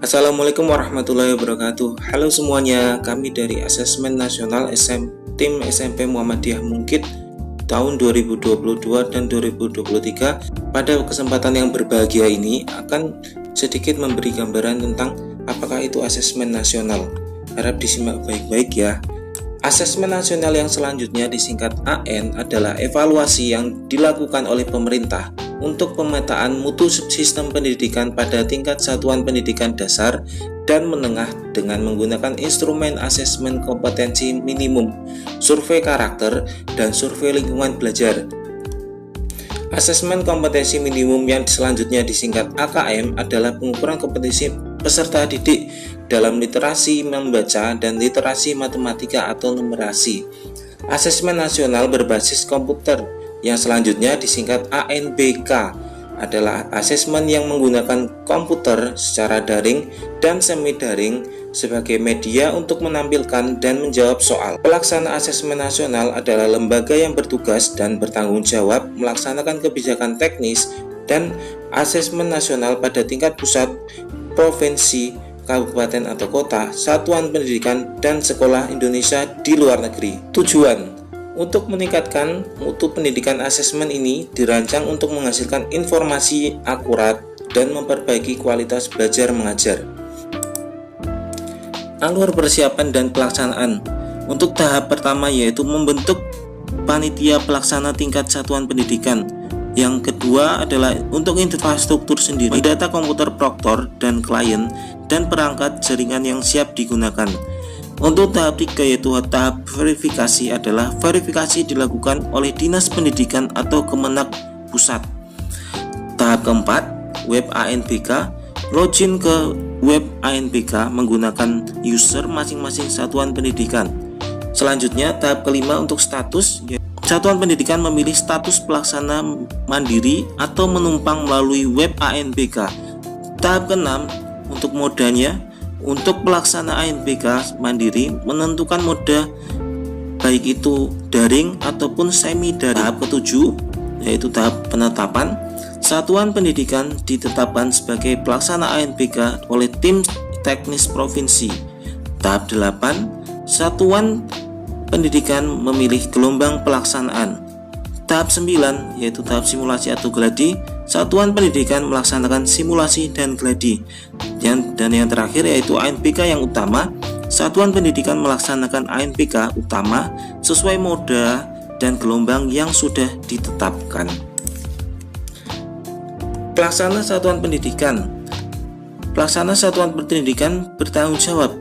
Assalamualaikum warahmatullahi wabarakatuh. Halo semuanya, kami dari Asesmen Nasional Tim SMP Muhammadiyah Mungkit tahun 2022 dan 2023. Pada kesempatan yang berbahagia ini akan sedikit memberi gambaran tentang apakah itu asesmen nasional. Harap disimak baik-baik ya. Asesmen nasional yang selanjutnya disingkat AN adalah evaluasi yang dilakukan oleh pemerintah untuk pemetaan mutu sistem pendidikan pada tingkat satuan pendidikan dasar dan menengah dengan menggunakan instrumen asesmen kompetensi minimum, survei karakter, dan survei lingkungan belajar. Asesmen kompetensi minimum yang selanjutnya disingkat AKM adalah pengukuran kompetensi peserta didik dalam literasi membaca dan literasi matematika atau numerasi. Asesmen nasional berbasis komputer yang selanjutnya disingkat ANBK adalah asesmen yang menggunakan komputer secara daring dan semi daring sebagai media untuk menampilkan dan menjawab soal. Pelaksana asesmen nasional adalah lembaga yang bertugas dan bertanggung jawab melaksanakan kebijakan teknis dan asesmen nasional pada tingkat pusat, provinsi, kabupaten atau kota, satuan pendidikan, dan sekolah Indonesia di luar negeri. Tujuan untuk meningkatkan mutu pendidikan, asesmen ini dirancang untuk menghasilkan informasi akurat dan memperbaiki kualitas belajar mengajar. Alur persiapan dan pelaksanaan. Untuk tahap pertama yaitu membentuk panitia pelaksana tingkat satuan pendidikan. Yang kedua adalah untuk infrastruktur sendiri, data komputer proktor dan klien dan perangkat jaringan yang siap digunakan. Untuk tahap 3 yaitu tahap verifikasi adalah verifikasi dilakukan oleh Dinas Pendidikan atau Kemenak Pusat. Tahap keempat, web ANBK, login ke web ANBK menggunakan user masing-masing satuan pendidikan. Selanjutnya tahap kelima untuk status, satuan pendidikan memilih status pelaksana mandiri atau menumpang melalui web ANBK. Tahap keenam untuk modanya, untuk pelaksana ANBK mandiri menentukan moda baik itu daring ataupun semi daring. Tahap ketujuh yaitu tahap penetapan, satuan pendidikan ditetapkan sebagai pelaksana ANBK oleh tim teknis provinsi. Tahap 8, satuan pendidikan memilih gelombang pelaksanaan. Tahap 9 yaitu tahap simulasi atau gladi, satuan pendidikan melaksanakan simulasi dan gladi. Dan yang terakhir yaitu ANBK yang utama, satuan pendidikan melaksanakan ANBK utama sesuai moda dan gelombang yang sudah ditetapkan. Pelaksana satuan pendidikan. Pelaksana satuan pendidikan bertanggung jawab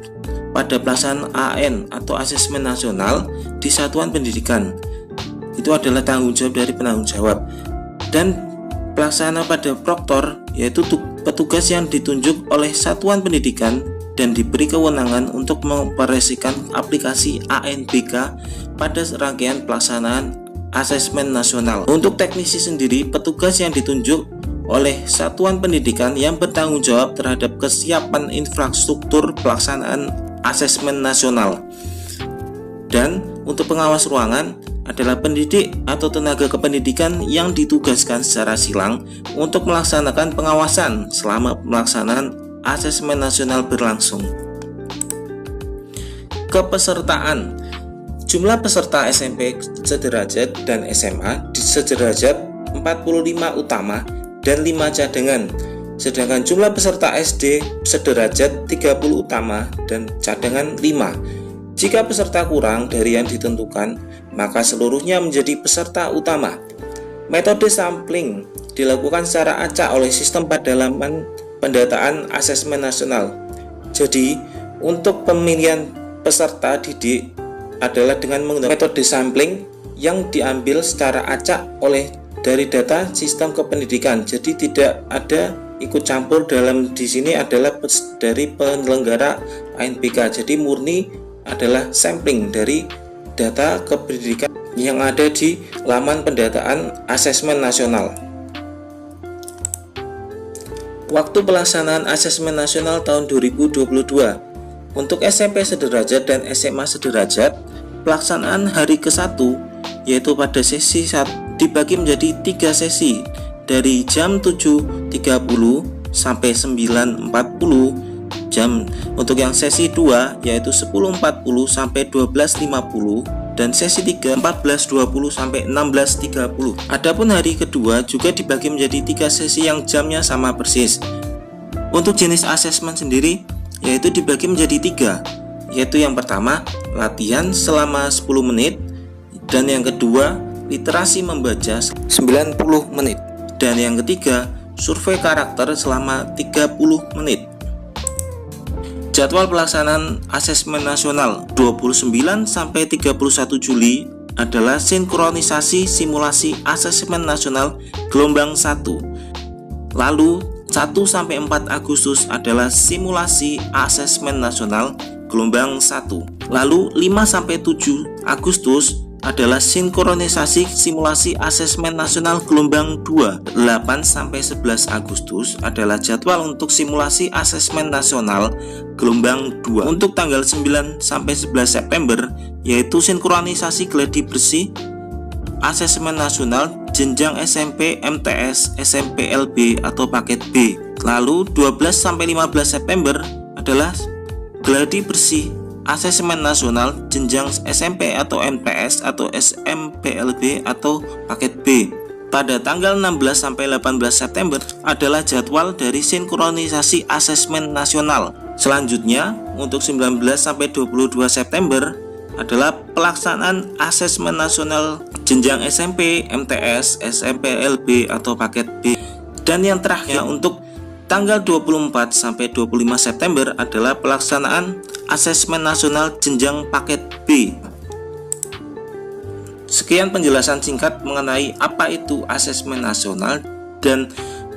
pada pelaksanaan AN atau asesmen nasional di satuan pendidikan. Itu adalah tanggung jawab dari penanggung jawab. Dan pelaksana pada proktor yaitu petugas yang ditunjuk oleh satuan pendidikan dan diberi kewenangan untuk mengoperasikan aplikasi ANBK pada rangkaian pelaksanaan asesmen nasional. Untuk teknisi sendiri, petugas yang ditunjuk oleh satuan pendidikan yang bertanggung jawab terhadap kesiapan infrastruktur pelaksanaan asesmen nasional. Dan untuk pengawas ruangan adalah pendidik atau tenaga kependidikan yang ditugaskan secara silang untuk melaksanakan pengawasan selama pelaksanaan asesmen nasional berlangsung. Kepesertaan. Jumlah peserta SMP sederajat dan SMA di sederajat 45 utama dan 5 cadangan. Sedangkan jumlah peserta SD sederajat 30 utama dan cadangan 5. Jika peserta kurang dari yang ditentukan, maka seluruhnya menjadi peserta utama. Metode sampling dilakukan secara acak oleh sistem pendalaman pendataan asesmen nasional. Jadi, untuk pemilihan peserta didik adalah dengan menggunakan metode sampling yang diambil secara acak oleh dari data sistem kependidikan. Jadi tidak ada ikut campur dalam di sini adalah dari penyelenggara ANBK. Jadi murni adalah sampling dari data kependidikan yang ada di laman pendataan asesmen nasional. Waktu pelaksanaan asesmen nasional tahun 2022. Untuk SMP sederajat dan SMA sederajat, pelaksanaan hari ke-1 yaitu pada sesi 1 dibagi menjadi 3 sesi dari jam 7.30 sampai 9.40 jam. Untuk yang sesi 2 yaitu 10.40 sampai 12.50 dan sesi 3 14.20 sampai 16.30. Adapun hari kedua juga dibagi menjadi 3 sesi yang jamnya sama persis. Untuk jenis asesmen sendiri yaitu dibagi menjadi 3, yaitu yang pertama latihan selama 10 menit, dan yang kedua literasi membaca 90 menit, dan yang ketiga survei karakter selama 30 menit. Jadwal pelaksanaan asesmen nasional 29 sampai 31 Juli adalah sinkronisasi simulasi asesmen nasional gelombang 1. Lalu 1 sampai 4 Agustus adalah simulasi asesmen nasional gelombang 1. Lalu 5 sampai 7 Agustus adalah sinkronisasi simulasi asesmen nasional gelombang 2. 8 sampai 11 Agustus adalah jadwal untuk simulasi asesmen nasional gelombang 2. Untuk tanggal 9 sampai 11 September yaitu sinkronisasi gladi bersih asesmen nasional jenjang SMP, MTS, SMP LB atau paket B. Lalu 12 sampai 15 September adalah gladi bersih asesmen nasional jenjang SMP atau MTS atau SMPLB atau paket B. Pada tanggal 16 sampai 18 September adalah jadwal dari sinkronisasi asesmen nasional. Selanjutnya untuk 19 sampai 22 September adalah pelaksanaan asesmen nasional jenjang SMP, MTS, SMPLB atau paket B. Dan yang terakhir untuk tanggal 24 sampai 25 September adalah pelaksanaan asesmen nasional jenjang paket B. Sekian penjelasan singkat mengenai apa itu asesmen nasional dan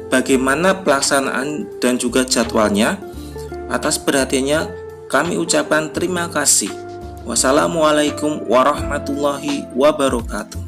bagaimana pelaksanaan dan juga jadwalnya. Atas perhatiannya kami ucapkan terima kasih. Wassalamualaikum warahmatullahi wabarakatuh.